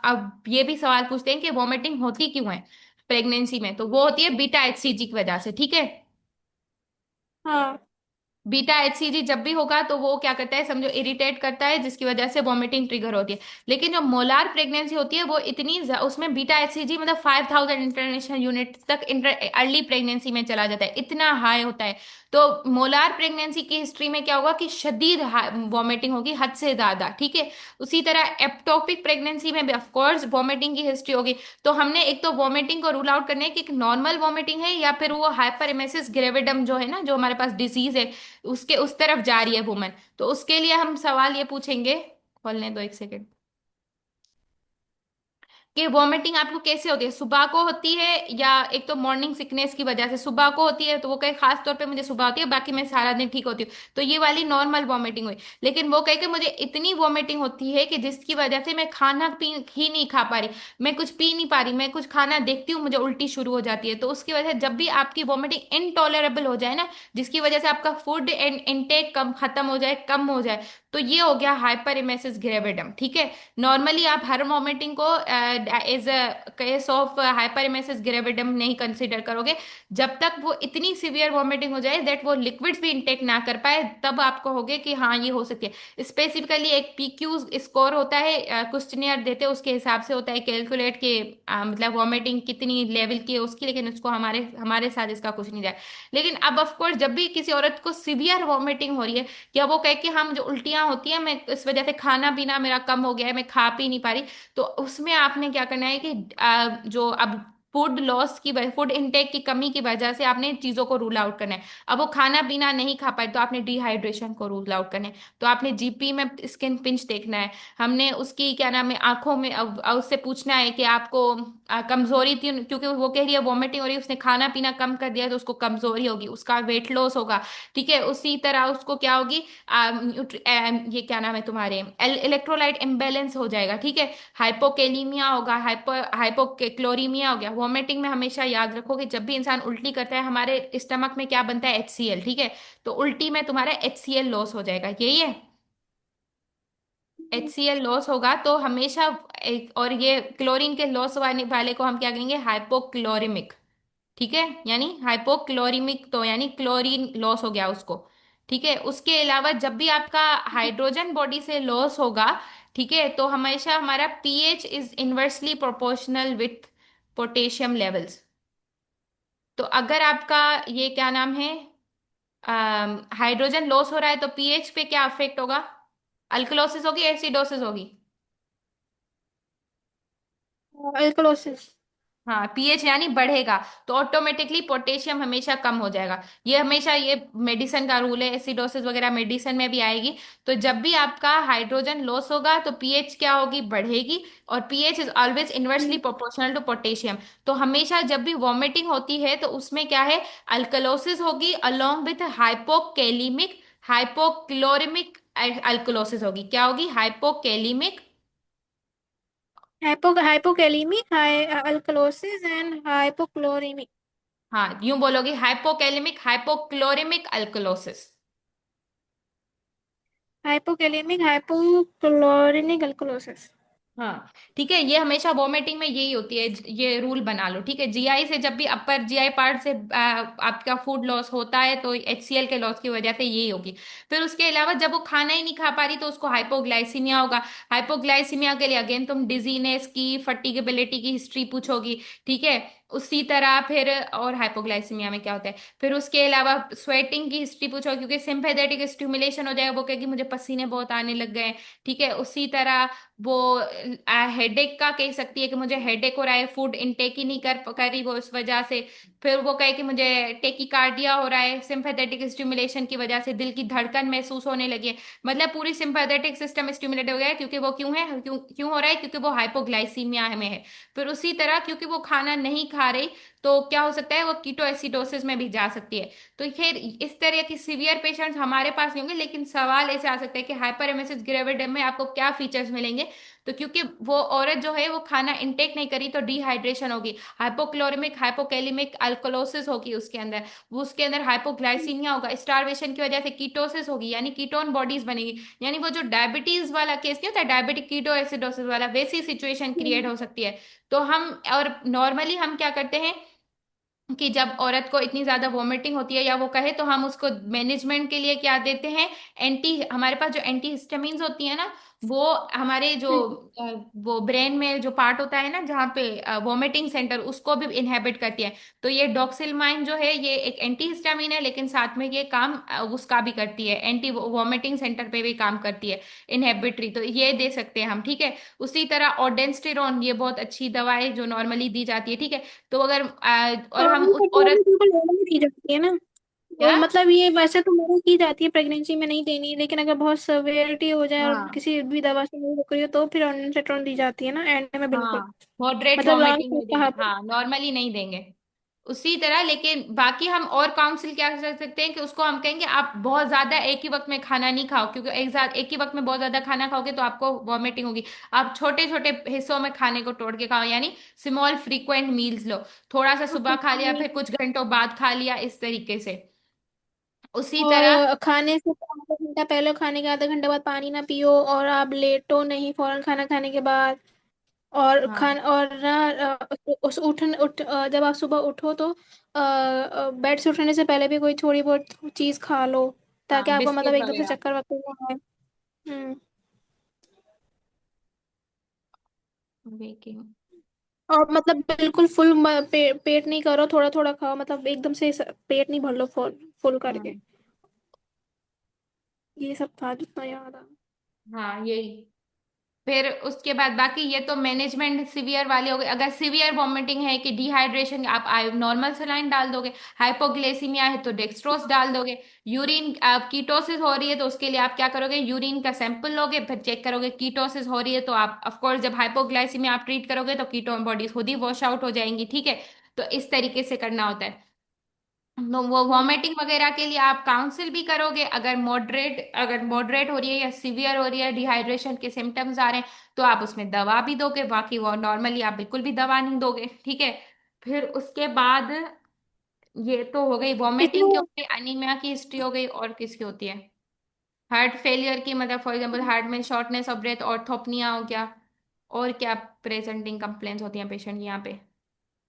अब ये भी सवाल पूछते हैं कि वॉमिटिंग होती क्यों है प्रेगनेंसी में, तो वो होती है बीटा एचसीजी की वजह से, ठीक है। हाँ। बीटा एचसीजी जब भी होगा तो वो क्या करता है, समझो इरिटेट करता है, जिसकी वजह से वॉमिटिंग ट्रिगर होती है। लेकिन जो मोलार प्रेगनेंसी होती है वो उसमें बीटा एचसीजी मतलब 5000 इंटरनेशनल यूनिट तक अर्ली प्रेगनेंसी में चला जाता है, इतना हाई होता है। तो मोलार प्रेगनेंसी की हिस्ट्री में क्या होगा कि शदीद वॉमिटिंग होगी, हद से ज्यादा, ठीक है। उसी तरह एप्टोपिक प्रेगनेंसी में भी ऑफ कोर्स वॉमिटिंग की हिस्ट्री होगी। तो हमने एक तो वॉमिटिंग को रूल आउट करने की नॉर्मल वॉमिटिंग है या फिर वो हाइपरएमेसिस ग्रेविडम जो है ना, जो हमारे पास डिजीज है, उसके उस तरफ जा रही है वुमन। तो उसके लिए हम सवाल ये पूछेंगे, खोलने दो एक सेकेंड, कि वॉमिटिंग आपको कैसे होती है, सुबह को होती है या एक तो मॉर्निंग सिकनेस की वजह से सुबह को होती है, तो वो कहे खास तौर पे मुझे सुबह होती है, बाकी मैं सारा दिन ठीक होती हूँ, तो ये वाली नॉर्मल वॉमिटिंग हुई। लेकिन वो कहे कि मुझे इतनी वॉमिटिंग होती है कि जिसकी वजह से मैं खाना पी ही नहीं खा पा रही, मैं कुछ पी नहीं पा रही, मैं कुछ खाना देखती हूँ मुझे उल्टी शुरू हो जाती है, तो उसकी वजह से जब भी आपकी वॉमिटिंग इनटॉलरेबल हो जाए ना, जिसकी वजह से आपका फूड एंड इनटेक कम खत्म हो जाए, कम हो जाए, तो ये हो गया हाइपर इमेसिस ग्रेविडम, ठीक है। नॉर्मली आप हर वॉमिटिंग को as a case of hyperemesis gravidarum नहीं कंसीडर करोगे, जब तक वो इतनी सीवियर वॉमिटिंग हो जाए दैट वो लिक्विड्स भी इंटेक ना कर पाए, तब आपको होगे कि हाँ ये हो सकती है। स्पेसिफिकली एक पीक्यू स्कोर होता है, क्वेश्चनियर देते हैं उसके हिसाब से होता है कैलकुलेट के, मतलब वॉमिटिंग कितनी लेवल की है उसकी, लेकिन उसको हमारे हमारे साथ इसका कुछ नहीं जाए। लेकिन अब ऑफ कोर्स जब भी किसी औरत को सीवियर वॉमिटिंग हो रही है, या वो कहे कि हम जो उल्टियां होती है मैं इस वजह से खाना पीना मेरा कम हो गया है, मैं खा पी नहीं पा रही, तो उसमें आपने क्या करना है कि जो अब फूड लॉस की फूड इनटेक की कमी की वजह से आपने चीजों को रूल आउट करना है। अब वो खाना पीना नहीं खा पाए तो आपने डिहाइड्रेशन को रूल आउट करना है, तो आपने जीपी में स्किन पिंच देखना है। हमने उसकी क्या नाम है आंखों में उससे पूछना है कि आपको कमजोरी थी, क्योंकि वो कह रही है वॉमिटिंग हो रही है, उसने खाना पीना कम कर दिया तो उसको कमजोरी होगी, उसका वेट लॉस होगा, ठीक है। उसी तरह उसको क्या होगी, ये क्या नाम है तुम्हारे, इलेक्ट्रोलाइट इम्बेलेंस हो जाएगा, ठीक है। हाइपोकेलीमिया होगा, हाइपोक्लोरीमिया हो गया। वॉमिटिंग में हमेशा याद रखो कि जब भी इंसान उल्टी करता है हमारे स्टमक में क्या बनता है, HCl, ठीक है। तो उल्टी में तुम्हारा HCl लॉस हो जाएगा, यही है। HCl लॉस होगा तो हमेशा एक, और ये क्लोरीन के लॉस वाले वाले को हम क्या कहेंगे, हाइपोक्लोरिमिक, ठीक है, यानी हाइपोक्लोरीमिक, तो यानी क्लोरीन लॉस हो गया उसको, ठीक है। उसके अलावा जब भी आपका हाइड्रोजन बॉडी से लॉस होगा, ठीक है, तो हमेशा हमारा pH is inversely proportional with potassium levels. तो अगर आपका ये क्या नाम है, हाइड्रोजन लॉस हो रहा है तो पीएच पे क्या अफेक्ट होगा, अल्कलोसिस होगी, एसिडोसिस होगी। अल्कलोसिस। हाँ, पीएच यानी बढ़ेगा, तो ऑटोमेटिकली पोटेशियम हमेशा कम हो जाएगा। ये हमेशा ये मेडिसिन का रूल है, एसिडोसिस वगैरह मेडिसिन में भी आएगी। तो जब भी आपका हाइड्रोजन लॉस होगा तो पीएच क्या होगी, बढ़ेगी, और pH is always inversely proportional to potassium. तो हमेशा जब भी वॉमिटिंग होती है तो उसमें क्या है, अल्कलोसिस होगी अलोंग विथ हाइपोकेलिमिक हाइपोक्लोरिमिक अल्कलोसिस होगी। क्या होगी? हाइपोकेलिमिक। हाइपोकैलिमिक अल्कलोसिस एंड हाइपोक्लोरीमिक। हाँ, यूं बोलोगी, हाइपोकेलिमिक हाइपोक्लोरिमिक अल्कलोसिस। हाइपोकैलिमिक हाइपोक्लोरिनिक अल्कलोसिस। हाँ, ठीक है, ये हमेशा वॉमिटिंग में यही होती है, ये रूल बना लो, ठीक है। जीआई से जब भी अपर जीआई पार्ट से आपका फूड लॉस होता है तो एचसीएल के लॉस की वजह से यही होगी। फिर उसके अलावा जब वो खाना ही नहीं खा पा रही तो उसको हाइपोग्लाइसीमिया होगा। हाइपोग्लाइसीमिया के लिए अगेन तुम डिजीनेस की, फटीगेबिलिटी की हिस्ट्री पूछोगी, ठीक है। उसी तरह फिर, और हाइपोग्लाइसीमिया में क्या होता है, फिर उसके अलावा स्वेटिंग की हिस्ट्री पूछो, क्योंकि सिंपैथेटिक स्टिमुलेशन हो जाएगा, वो कहेगी मुझे पसीने बहुत आने लग गए हैं, ठीक है। उसी तरह वो हेडेक का कह सकती है कि मुझे हेडेक हो रहा है, फूड इनटेक ही नहीं कर रही वो, इस वजह से। फिर वो कहे कि मुझे टेकिकार्डिया हो रहा है, सिंपैथेटिक स्टिमुलेशन की वजह से दिल की धड़कन महसूस होने लगी है। मतलब पूरी सिंपैथेटिक सिस्टम स्टिमुलेट हो गया है, क्योंकि वो क्यों है, क्यों हो रहा है, क्योंकि वो हाइपोग्लाइसीमिया में है। फिर उसी तरह क्योंकि वो खाना नहीं खा रही, तो क्या हो सकता है, वो कीटोएसिडोसिस में भी जा सकती है। तो खैर इस तरह की सीवियर पेशेंट्स हमारे पास नहीं होंगे, लेकिन सवाल ऐसे आ सकता है कि हाइपरेमेसिस ग्रेविडियम में आपको क्या फीचर्स मिलेंगे। तो क्योंकि वो औरत जो है वो खाना इंटेक नहीं करी, तो डिहाइड्रेशन होगी, हाइपोक्लोरिमिक हाइपोकैलिमिक अल्कोलोसिस होगी उसके अंदर, वो उसके अंदर हाइपोग्लाइसीमिया होगा, स्टारवेशन की वजह से कीटोसिस होगी, यानी कीटोन बॉडीज बनेगी। यानी वो जो डायबिटीज वाला केस नहीं होता, डायबिटिक कीटोएसिडोसिस वाला, वैसी सिचुएशन क्रिएट हो सकती है। तो हम, और नॉर्मली हम क्या करते हैं कि जब औरत को इतनी ज्यादा वॉमिटिंग होती है या वो कहे, तो हम उसको मैनेजमेंट के लिए क्या देते हैं, एंटी, हमारे पास जो एंटी हिस्टामिन्स होती है ना, वो हमारे जो अ, वो ब्रेन में जो पार्ट होता है ना जहाँ पे वॉमिटिंग सेंटर, उसको भी इनहेबिट करती है। तो ये डॉक्सिलमाइन जो है ये एक एंटी हिस्टामिन है, लेकिन साथ में ये काम उसका भी करती है, एंटी वॉमिटिंग सेंटर पे भी काम करती है, इनहेबिटरी। तो ये दे सकते हैं हम, ठीक है। उसी तरह ऑडेंस्टेरॉन, ये बहुत अच्छी दवा है जो नॉर्मली दी जाती है, ठीक है। तो अगर और और हम ये उस पेट्रोल भी औरत, बिल्कुल नॉर्मल दी जाती है ना। क्या? मतलब ये वैसे तो मना की जाती है प्रेगनेंसी में नहीं देनी, लेकिन अगर बहुत सवेरिटी हो जाए और हाँ किसी भी दवा से नहीं रुक रही हो तो फिर ऑनसेट्रॉन दी जाती है ना एंड में, बिल्कुल। हाँ, मॉडरेट मतलब लास्ट वॉमिटिंग में में देंगे, कहा पे। हाँ, नॉर्मली नहीं देंगे। उसी तरह, लेकिन बाकी हम और काउंसिल क्या कर सकते हैं कि उसको हम कहेंगे आप बहुत ज्यादा एक ही वक्त में खाना नहीं खाओ, क्योंकि एक ही वक्त में बहुत ज्यादा खाना खाओगे तो आपको वॉमिटिंग होगी। आप छोटे छोटे हिस्सों में खाने को तोड़ के खाओ, यानी स्मॉल फ्रीक्वेंट मील्स लो। थोड़ा सा सुबह खा लिया, फिर कुछ घंटों बाद खा लिया, इस तरीके से। उसी तरह, और खाने से तो आधा घंटा पहले, खाने के आधा घंटे बाद पानी ना पियो, और आप लेटो नहीं फौरन खाना खाने के बाद। और हाँ ना उस जब आप सुबह उठो तो बेड से उठने से पहले भी कोई थोड़ी बहुत चीज खा लो, हाँ, ताकि आपको मतलब बिस्किट एकदम से वगैरह। चक्कर वक्कर ना आए। हम्म। बेकिंग। और मतलब बिल्कुल फुल पेट नहीं करो, थोड़ा थोड़ा खाओ, मतलब एकदम से पेट नहीं भर लो फुल फुल करके। हम्म। ये सब था जितना याद आ। हाँ, यही। फिर उसके बाद बाकी ये तो मैनेजमेंट सीवियर वाले हो गए। अगर सीवियर वॉमिटिंग है कि डिहाइड्रेशन, आप नॉर्मल सलाइन डाल दोगे। हाइपोग्लाइसीमिया है तो डेक्सट्रोज डाल दोगे। यूरिन कीटोसिस हो रही है तो उसके लिए आप क्या करोगे, यूरिन का सैंपल लोगे, फिर चेक करोगे कीटोसिस हो रही है तो आप ऑफ कोर्स जब हाइपोग्लाइसीमिया आप ट्रीट करोगे तो कीटोन बॉडीज खुद ही वॉश आउट हो जाएंगी, ठीक है। तो इस तरीके से करना होता है। तो वो हम्म। वॉमिटिंग वगैरह के लिए आप काउंसिल भी करोगे, अगर मॉडरेट हो रही है या सीवियर हो रही है, डिहाइड्रेशन के सिम्टम्स आ रहे हैं, तो आप उसमें दवा भी दोगे। बाकी वो नॉर्मली आप बिल्कुल भी दवा नहीं दोगे, ठीक है। फिर उसके बाद, ये तो हो गई वॉमिटिंग की, हो इसमें गई अनीमिया की हिस्ट्री, हो गई, और किसकी होती है, हार्ट फेलियर की, मतलब फॉर एग्जांपल हार्ट में शॉर्टनेस ऑफ ब्रेथ, ऑर्थोपनिया हो गया, और क्या प्रेजेंटिंग कंप्लेंट्स होती हैं पेशेंट की यहाँ पे।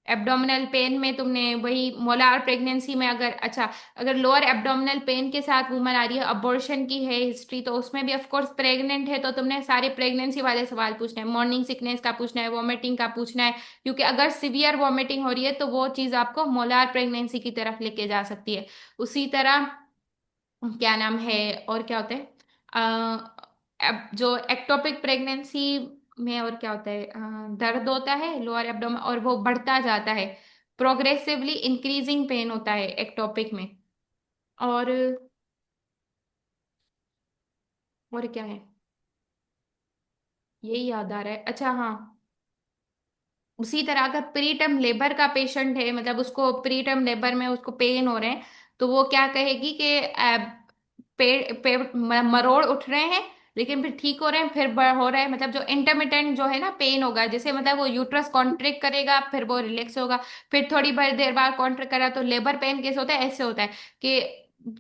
एब्डोमिनल पेन में तुमने वही मोलार प्रेगनेंसी में, अगर अच्छा, अगर लोअर एब्डोमिनल पेन के साथ वुमन आ रही है, अबॉर्शन की है हिस्ट्री, तो उसमें भी ऑफ कोर्स प्रेग्नेंट है, तो तुमने सारे प्रेगनेंसी वाले सवाल पूछने हैं, मॉर्निंग सिकनेस का पूछना है, वॉमिटिंग का पूछना है। क्योंकि अगर सिवियर वॉमिटिंग हो रही है तो वो चीज आपको मोलार प्रेगनेंसी की तरफ लेके जा सकती है। उसी तरह क्या नाम है, और क्या होता है, जो एक्टोपिक प्रेगनेंसी में और क्या होता है, दर्द होता है लोअर एब्डोमेन और वो बढ़ता जाता है, प्रोग्रेसिवली इंक्रीजिंग पेन होता है एक्टोपिक में। और क्या है, यही याद आ रहा है, अच्छा हाँ। उसी तरह अगर प्री टर्म लेबर का पेशेंट है, मतलब उसको प्री टर्म लेबर में उसको पेन हो रहे हैं, तो वो क्या कहेगी कि मरोड़ उठ रहे हैं, लेकिन फिर ठीक हो रहे हैं, फिर हो रहा है, मतलब जो इंटरमिटेंट जो है ना पेन होगा, जैसे मतलब वो यूट्रस कॉन्ट्रैक्ट करेगा फिर वो रिलैक्स होगा, फिर थोड़ी देर बाद कॉन्ट्रैक्ट करा तो लेबर पेन कैसे होता है, ऐसे होता है कि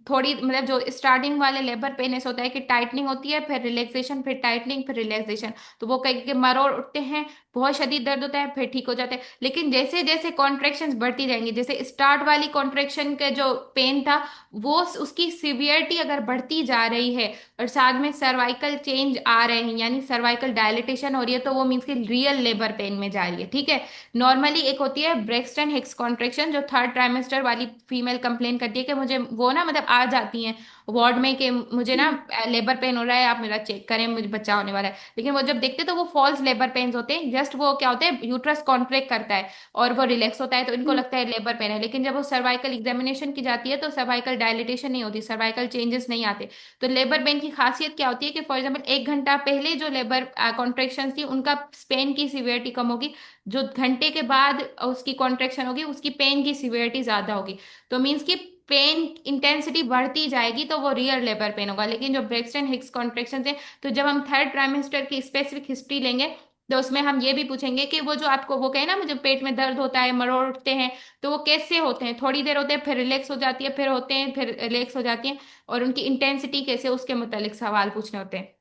थोड़ी मतलब जो स्टार्टिंग वाले लेबर पेन ऐसे होता है कि टाइटनिंग होती है, फिर रिलैक्सेशन, फिर टाइटनिंग, फिर रिलैक्सेशन। तो वो कई के मरोड़ उठते हैं, बहुत शदीद दर्द होता है, फिर ठीक हो जाते हैं। लेकिन जैसे जैसे कॉन्ट्रेक्शंस बढ़ती जाएंगी, जैसे स्टार्ट वाली कॉन्ट्रेक्शन के जो पेन था, वो उसकी सिवियरिटी अगर बढ़ती जा रही है और साथ में सर्वाइकल चेंज आ रहे हैं, यानी सर्वाइकल डायलिटेशन हो रही है, तो वो मीन्स कि रियल लेबर पेन में जा रही है, ठीक है। नॉर्मली एक होती है ब्रेक्सटन हिक्स कॉन्ट्रेक्शन, जो थर्ड ट्राइमेस्टर वाली फीमेल कंप्लेन करती है कि मुझे वो ना मतलब आ जाती हैं वार्ड में कि मुझे ना लेबर पेन हो रहा है, आप मेरा चेक करें, मुझे बच्चा होने वाला है। लेकिन वो जब देखते तो वो फॉल्स लेबर पेन्स होते हैं, जस्ट वो क्या होते हैं, यूट्रस कॉन्ट्रैक्ट करता है और वो रिलैक्स होता है, तो इनको लगता है लेबर पेन है। लेकिन जब वो सर्वाइकल एग्जामिनेशन की जाती है तो सर्वाइकल डायलिटेशन नहीं होती, सर्वाइकल चेंजेस नहीं आते। तो लेबर पेन की खासियत क्या होती है कि फॉर एग्जाम्पल 1 घंटा पहले जो लेबर कॉन्ट्रेक्शन थी उनका पेन की सिवियरिटी कम होगी, जो घंटे के बाद उसकी कॉन्ट्रेक्शन होगी उसकी पेन की सिवियरिटी ज्यादा होगी। तो मीन्स की पेन इंटेंसिटी बढ़ती जाएगी तो वो रियल लेबर पेन होगा। लेकिन जो ब्रेक्सटन हिक्स कॉन्ट्रेक्शन है, तो जब हम थर्ड ट्राइमेस्टर की स्पेसिफिक हिस्ट्री लेंगे तो उसमें हम ये भी पूछेंगे कि वो जो आपको वो कहे ना मुझे पेट में दर्द होता है, मरोड़ उठते हैं, तो वो कैसे होते हैं, थोड़ी देर होते हैं फिर रिलैक्स हो जाती है, फिर होते हैं फिर रिलैक्स हो जाती है, और उनकी इंटेंसिटी कैसे, उसके मुतालिक सवाल पूछने होते हैं।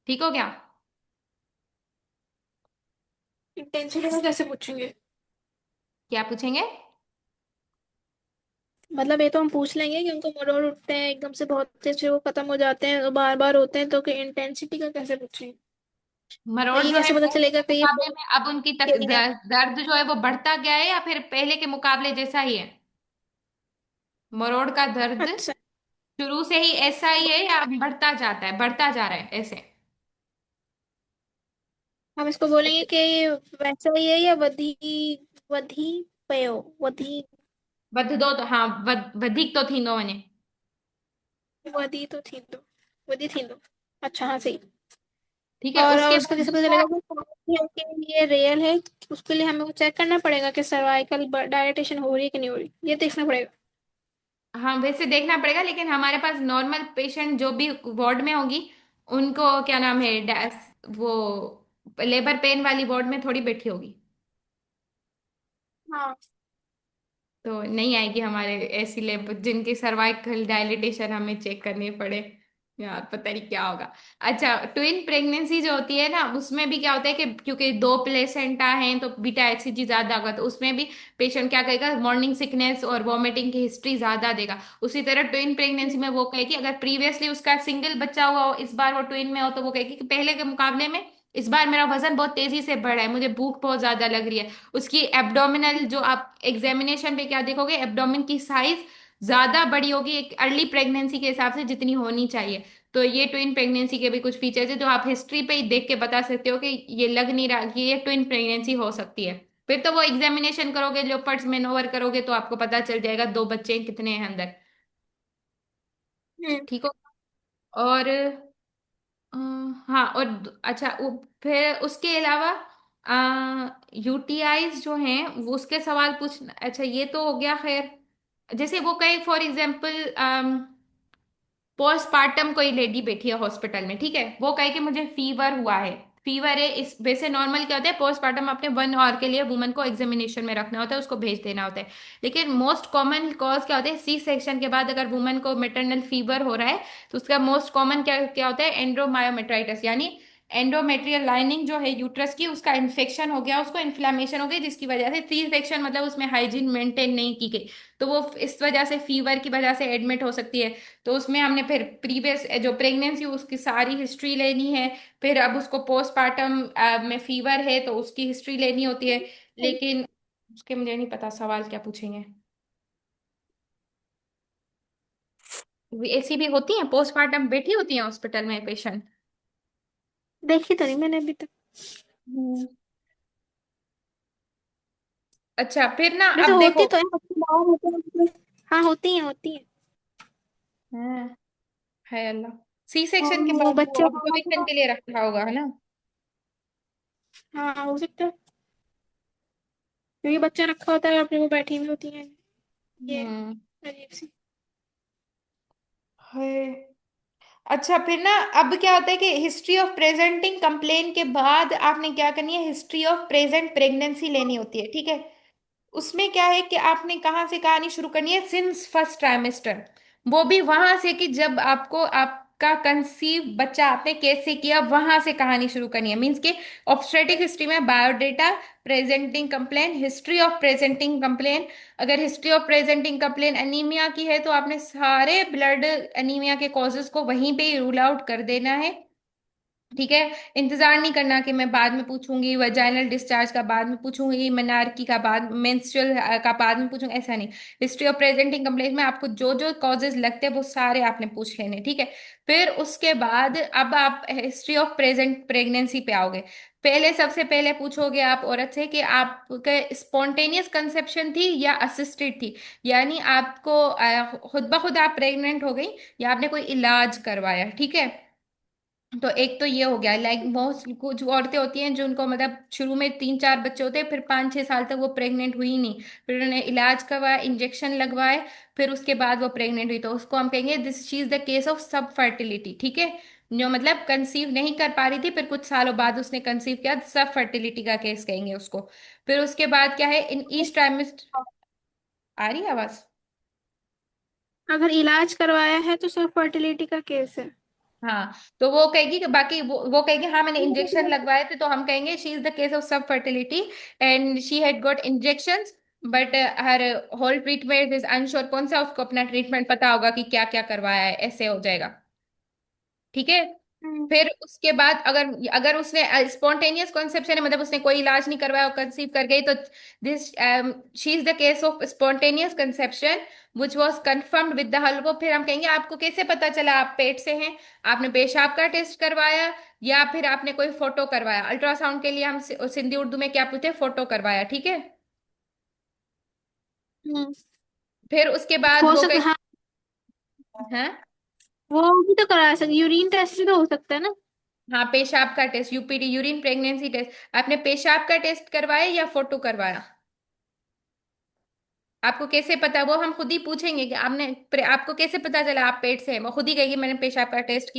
ठीक हो गया? इंटेंसिटी में कैसे पूछेंगे? क्या पूछेंगे? मतलब ये तो हम पूछ लेंगे कि उनको मरोड़ उठते हैं एकदम से, बहुत तेज से वो खत्म हो जाते हैं, बार बार होते हैं, तो कि इंटेंसिटी का कैसे पूछेंगे? या मरोड़ ये जो है कैसे पता पहले चलेगा के कि ये मुकाबले बहुत में अब उनकी तेज है? दर्द जो है वो बढ़ता गया है या फिर पहले के मुकाबले जैसा ही है? मरोड़ का दर्द अच्छा, शुरू से ही ऐसा ही है या बढ़ता जाता है, बढ़ता जा रहा है ऐसे? हम इसको बोलेंगे कि ये वैसा ही है या वधी, वधी पयो, वधी, वधदो तो हाँ, वधिक तो थींदो वञे। वधी तो थी दो, वधी थी दो। अच्छा, हाँ सही। ठीक है, और उसके उसका बाद कैसे पता दूसरा। चलेगा कि ये रियल है? उसके लिए हमें को चेक करना पड़ेगा कि सर्वाइकल डायलिटेशन हो रही है कि नहीं हो रही, ये देखना पड़ेगा। हाँ वैसे देखना पड़ेगा, लेकिन हमारे पास नॉर्मल पेशेंट जो भी वार्ड में होगी उनको क्या नाम है वो लेबर पेन वाली वार्ड में थोड़ी बैठी होगी, हाँ। तो नहीं आएगी हमारे ऐसी लेब जिनकी सर्वाइकल डायलिटेशन हमें चेक करनी पड़े। यार पता नहीं क्या होगा। अच्छा, ट्विन प्रेगनेंसी जो होती है ना उसमें भी क्या होता है कि क्योंकि दो प्लेसेंटा हैं तो बीटा HCG ज्यादा होगा, तो उसमें भी पेशेंट क्या कहेगा, मॉर्निंग सिकनेस और वॉमिटिंग की हिस्ट्री ज्यादा देगा। उसी तरह ट्विन प्रेगनेंसी में वो कहेगी, अगर प्रीवियसली उसका सिंगल बच्चा हुआ हो, इस बार वो ट्विन में हो, तो वो कहेगी कि पहले के मुकाबले में इस बार मेरा वजन बहुत तेजी से बढ़ा है, मुझे भूख बहुत ज्यादा लग रही है। उसकी एब्डोमिनल जो आप एग्जामिनेशन पे क्या देखोगे, एब्डोमिन की साइज ज्यादा बड़ी होगी एक अर्ली प्रेगनेंसी के हिसाब से जितनी होनी चाहिए। तो ये ट्विन प्रेगनेंसी के भी कुछ फीचर्स है जो आप हिस्ट्री पे ही देख के बता सकते हो कि ये लग नहीं रहा कि ये ट्विन प्रेगनेंसी हो सकती है। फिर तो वो एग्जामिनेशन करोगे, लियोपर्ट्स मेनोवर करोगे, तो आपको पता चल जाएगा दो बच्चे कितने हैं अंदर। हम्म। ठीक हो? और हाँ, और अच्छा फिर उसके अलावा UTIs जो हैं वो उसके सवाल पूछ, अच्छा ये तो हो गया खैर। जैसे वो कहे फॉर एग्जाम्पल पोस्टपार्टम कोई लेडी बैठी है हॉस्पिटल में, ठीक है, वो कहे कि मुझे फीवर हुआ है, फीवर है, इस वैसे नॉर्मल क्या होता है, पोस्टपार्टम अपने 1 आवर के लिए वुमन को एग्जामिनेशन में रखना होता है, उसको भेज देना होता है। लेकिन मोस्ट कॉमन कॉज क्या होता है, C सेक्शन के बाद अगर वुमन को मेटरनल फीवर हो रहा है तो उसका मोस्ट कॉमन क्या क्या होता है, एंड्रोमायोमेट्राइटिस, यानी एंडोमेट्रियल लाइनिंग जो है यूट्रस की उसका इन्फेक्शन हो गया, उसको इन्फ्लेमेशन हो गई, जिसकी वजह से C सेक्शन मतलब उसमें हाइजीन मेंटेन नहीं की गई, तो वो इस वजह से फीवर की वजह से एडमिट हो सकती है। तो उसमें हमने फिर प्रीवियस जो प्रेगनेंसी उसकी सारी हिस्ट्री लेनी है, फिर अब उसको पोस्टपार्टम में फीवर है तो उसकी हिस्ट्री लेनी होती है। लेकिन उसके मुझे नहीं पता सवाल क्या पूछेंगे। ऐसी भी होती है पोस्टपार्टम बैठी होती है हॉस्पिटल में पेशेंट। देखी तो नहीं मैंने अभी तक। हम्म। अच्छा फिर ना वैसे अब होती देखो। तो है, बच्चे बाहर होते हैं हाँ, होती है, होती है। हाँ, है अल्लाह। C सेक्शन के वो बाद वो बच्चे बाहर होते ऑब्जर्वेशन हैं। के लिए रखा होगा, है ना? हाँ, हो सकता है, क्योंकि बच्चा रखा होता है अपने, वो बैठी हुई होती है। ये हम्म। अजीब सी। हाय। अच्छा फिर ना, अब क्या होता है कि हिस्ट्री ऑफ प्रेजेंटिंग कंप्लेन के बाद आपने क्या करनी है, हिस्ट्री ऑफ प्रेजेंट प्रेगनेंसी लेनी होती है, ठीक है। उसमें क्या है कि आपने कहाँ से कहानी शुरू करनी है, सिंस फर्स्ट ट्राइमेस्टर। वो भी वहां से कि जब आपको आपका कंसीव बच्चा आपने कैसे किया, वहां से कहानी शुरू करनी है। मींस के ऑब्स्टेट्रिक हिस्ट्री में biodata, presenting complaint, history of presenting complaint. अगर history of presenting complaint anaemia की है तो आपने सारे ब्लड एनीमिया के कॉजेज को वहीं पे ही रूल आउट कर देना है, ठीक है। इंतजार नहीं करना कि मैं बाद में पूछूंगी, वजाइनल डिस्चार्ज का बाद में पूछूंगी, मेनार्की का बाद, मेंस्ट्रुअल का बाद में पूछूंगी, ऐसा नहीं। हिस्ट्री ऑफ प्रेजेंटिंग कंप्लेंट में आपको जो जो कॉजेज लगते हैं वो सारे आपने पूछ लेने, ठीक है। फिर उसके बाद अब आप हिस्ट्री ऑफ प्रेजेंट प्रेगनेंसी पे आओगे। पहले सबसे पहले पूछोगे आप औरत से कि आपके स्पॉन्टेनियस कंसेप्शन थी या असिस्टेड थी, यानी आपको खुद ब खुद आप प्रेग्नेंट हो गई या आपने कोई इलाज करवाया, ठीक है। तो एक तो ये हो गया, लाइक बहुत कुछ औरतें होती हैं जो उनको मतलब शुरू में 3 4 बच्चे होते हैं, फिर 5 6 साल तक वो प्रेग्नेंट हुई नहीं, फिर उन्होंने इलाज करवाया, इंजेक्शन लगवाए, फिर उसके बाद वो प्रेग्नेंट हुई, तो उसको हम कहेंगे this she is the case of सब फर्टिलिटी, ठीक है। जो मतलब कंसीव नहीं कर पा रही थी, फिर कुछ सालों बाद उसने कंसीव किया, सब फर्टिलिटी का केस कहेंगे उसको। फिर उसके बाद क्या है, इन ईच ट्राइमेस्टर। आ रही है आवाज? अगर इलाज करवाया है तो सब फर्टिलिटी का केस है। हाँ, तो वो कहेगी कि बाकी वो कहेगी हाँ मैंने इंजेक्शन लगवाए थे, तो हम कहेंगे she is the case of subfertility and she had got injections, but her whole treatment is unsure. कौन सा उसको अपना ट्रीटमेंट पता होगा कि क्या क्या करवाया है, ऐसे हो जाएगा, ठीक है। हम्म। फिर उसके बाद अगर अगर उसने स्पॉन्टेनियस कॉन्सेप्शन है, मतलब उसने कोई इलाज नहीं करवाया और कंसीव कर गई, तो this she is the case of spontaneous conception which was confirmed with the हल्को। फिर हम कहेंगे आपको कैसे पता चला आप पेट से हैं, आपने पेशाब का टेस्ट करवाया या फिर आपने कोई फोटो करवाया। अल्ट्रासाउंड के लिए हम सिंधी उर्दू में क्या पूछते हैं, फोटो करवाया, ठीक है। हम्म। फिर उसके बाद हो वो सकता, कहें, हाँ। हाँ। वो भी तो करा सकते, यूरिन टेस्ट भी तो हो सकता है ना। हाँ, पेशाब का test, UPD, urine pregnancy test. आपने पेशाब का टेस्ट करवाया या फोटो करवाया? आपको कैसे पता, वो हम खुद ही पूछेंगे कि आपने आपको कैसे पता चला आप पेट से हैं? वो खुद ही कहेगी मैंने पेशाब का टेस्ट